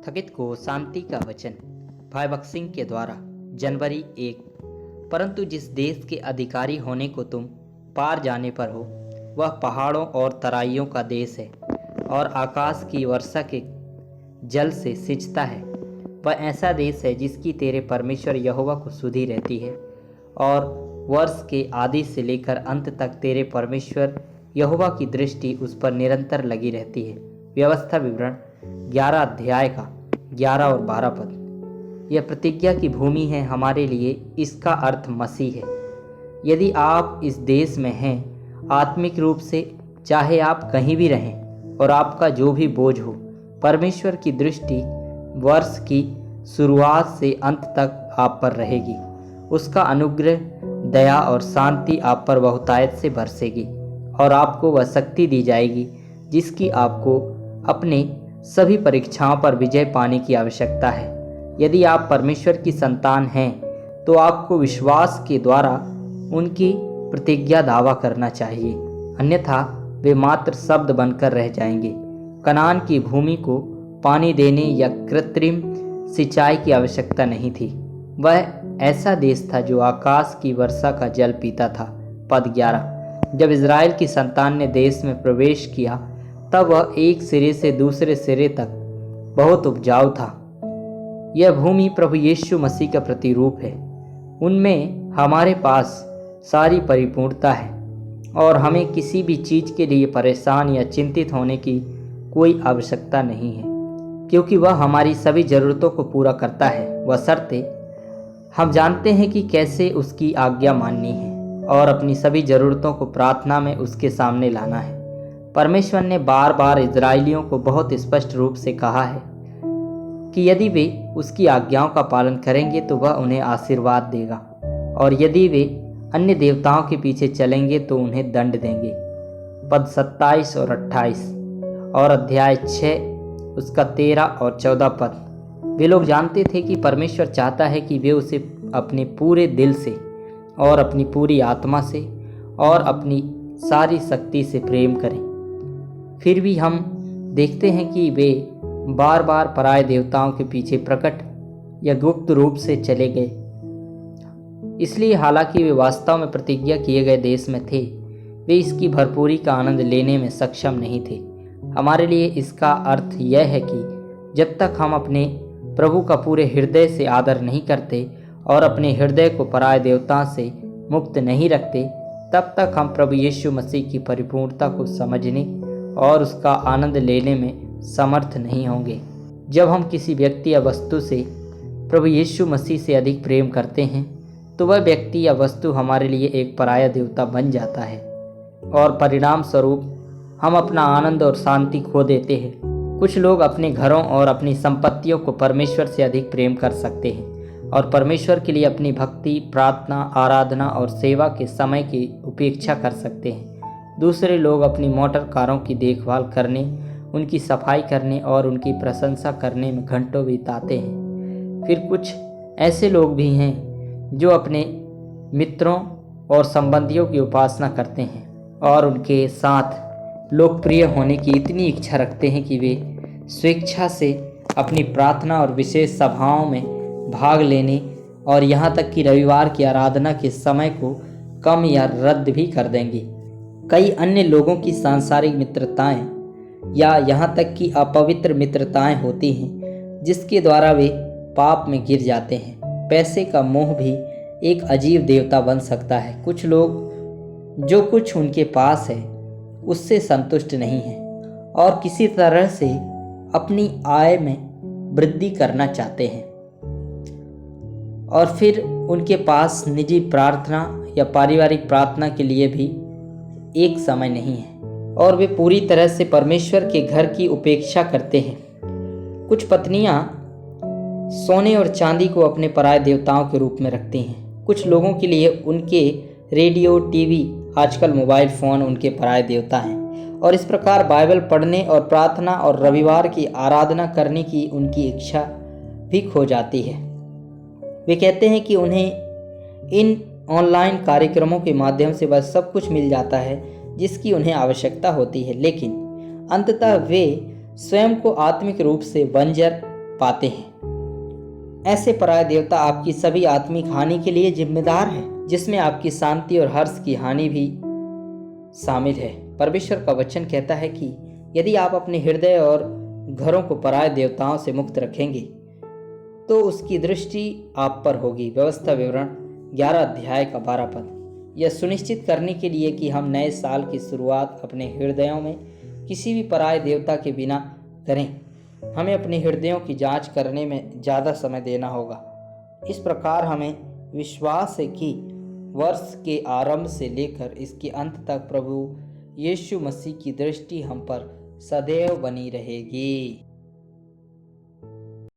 थकित को शांति का वचन। भाई भगत सिंह के द्वारा जनवरी 1। परंतु जिस देश के अधिकारी होने को तुम पार जाने पर हो वह पहाड़ों और तराइयों का देश है और आकाश की वर्षा के जल से सिंचता है। वह ऐसा देश है जिसकी तेरे परमेश्वर यहोवा को सुधि रहती है और वर्ष के आदि से लेकर अंत तक तेरे परमेश्वर यहोवा की दृष्टि उस पर निरंतर लगी रहती है। व्यवस्था विवरण 11 अध्याय का 11 और 12 पद। यह प्रतिज्ञा की भूमि है हमारे लिए, इसका अर्थ मसीह है। यदि आप इस देश में हैं आत्मिक रूप से, चाहे आप कहीं भी रहें और आपका जो भी बोझ हो, परमेश्वर की दृष्टि वर्ष की शुरुआत से अंत तक आप पर रहेगी। उसका अनुग्रह, दया और शांति आप पर बहुतायत से बरसेगी और आपको वह शक्ति दी जाएगी जिसकी आपको अपने सभी परीक्षाओं पर विजय पाने की आवश्यकता है। यदि आप परमेश्वर की संतान हैं तो आपको विश्वास के द्वारा उनकी प्रतिज्ञा दावा करना चाहिए, अन्यथा वे मात्र शब्द बनकर रह जाएंगे। कनान की भूमि को पानी देने या कृत्रिम सिंचाई की आवश्यकता नहीं थी। वह ऐसा देश था जो आकाश की वर्षा का जल पीता था। पद 11। जब इज़राइल की संतान ने देश में प्रवेश किया तब वह एक सिरे से दूसरे सिरे तक बहुत उपजाऊ था। यह भूमि प्रभु यीशु मसीह का प्रतिरूप है। उनमें हमारे पास सारी परिपूर्णता है और हमें किसी भी चीज़ के लिए परेशान या चिंतित होने की कोई आवश्यकता नहीं है, क्योंकि वह हमारी सभी ज़रूरतों को पूरा करता है, बशर्ते हम जानते हैं कि कैसे उसकी आज्ञा माननी है और अपनी सभी ज़रूरतों को प्रार्थना में उसके सामने लाना है। परमेश्वर ने बार बार इजरायलियों को बहुत स्पष्ट रूप से कहा है कि यदि वे उसकी आज्ञाओं का पालन करेंगे तो वह उन्हें आशीर्वाद देगा और यदि वे अन्य देवताओं के पीछे चलेंगे तो उन्हें दंड देंगे। पद 27 और 28 और अध्याय 6 उसका 13 और 14 पद। वे लोग जानते थे कि परमेश्वर चाहता है कि वे उसे अपने पूरे दिल से और अपनी पूरी आत्मा से और अपनी सारी शक्ति से प्रेम करें। फिर भी हम देखते हैं कि वे बार बार पराये देवताओं के पीछे प्रकट या गुप्त रूप से चले गए। इसलिए हालांकि वे वास्तव में प्रतिज्ञा किए गए देश में थे, वे इसकी भरपूरी का आनंद लेने में सक्षम नहीं थे। हमारे लिए इसका अर्थ यह है कि जब तक हम अपने प्रभु का पूरे हृदय से आदर नहीं करते और अपने हृदय को पराये देवताओं से मुक्त नहीं रखते, तब तक हम प्रभु यीशु मसीह की परिपूर्णता को समझने और उसका आनंद लेने में समर्थ नहीं होंगे। जब हम किसी व्यक्ति या वस्तु से प्रभु यीशु मसीह से अधिक प्रेम करते हैं तो वह व्यक्ति या वस्तु हमारे लिए एक पराया देवता बन जाता है और परिणाम स्वरूप हम अपना आनंद और शांति खो देते हैं। कुछ लोग अपने घरों और अपनी संपत्तियों को परमेश्वर से अधिक प्रेम कर सकते हैं और परमेश्वर के लिए अपनी भक्ति, प्रार्थना, आराधना और सेवा के समय की उपेक्षा कर सकते हैं। दूसरे लोग अपनी मोटर कारों की देखभाल करने, उनकी सफाई करने और उनकी प्रशंसा करने में घंटों बिताते हैं। फिर कुछ ऐसे लोग भी हैं जो अपने मित्रों और संबंधियों की उपासना करते हैं और उनके साथ लोकप्रिय होने की इतनी इच्छा रखते हैं कि वे स्वेच्छा से अपनी प्रार्थना और विशेष सभाओं में भाग लेने और यहाँ तक कि रविवार की आराधना के समय को कम या रद्द भी कर देंगे। कई अन्य लोगों की सांसारिक मित्रताएं या यहाँ तक कि अपवित्र मित्रताएं होती हैं जिसके द्वारा वे पाप में गिर जाते हैं। पैसे का मोह भी एक अजीब देवता बन सकता है। कुछ लोग जो कुछ उनके पास है उससे संतुष्ट नहीं हैं और किसी तरह से अपनी आय में वृद्धि करना चाहते हैं और फिर उनके पास निजी प्रार्थना या पारिवारिक प्रार्थना के लिए भी एक समय नहीं है और वे पूरी तरह से परमेश्वर के घर की उपेक्षा करते हैं। कुछ पत्नियां सोने और चांदी को अपने पराये देवताओं के रूप में रखती हैं। कुछ लोगों के लिए उनके रेडियो, टीवी, आजकल मोबाइल फ़ोन उनके पराये देवता हैं और इस प्रकार बाइबल पढ़ने और प्रार्थना और रविवार की आराधना करने की उनकी इच्छा भी खो जाती है। वे कहते हैं कि उन्हें इन ऑनलाइन कार्यक्रमों के माध्यम से वह सब कुछ मिल जाता है जिसकी उन्हें आवश्यकता होती है, लेकिन अंततः वे स्वयं को आत्मिक रूप से बंजर पाते हैं। ऐसे पराय देवता आपकी सभी आत्मिक हानि के लिए जिम्मेदार हैं, जिसमें आपकी शांति और हर्ष की हानि भी शामिल है। परमेश्वर का वचन कहता है कि यदि आप अपने हृदय और घरों को पराय देवताओं से मुक्त रखेंगे तो उसकी दृष्टि आप पर होगी। व्यवस्था विवरण 11 अध्याय का 12 पद। यह सुनिश्चित करने के लिए कि हम नए साल की शुरुआत अपने हृदयों में किसी भी पराय देवता के बिना करें, हमें अपने हृदयों की जांच करने में ज़्यादा समय देना होगा। इस प्रकार हमें विश्वास है कि वर्ष के आरंभ से लेकर इसके अंत तक प्रभु यीशु मसीह की दृष्टि हम पर सदैव बनी रहेगी।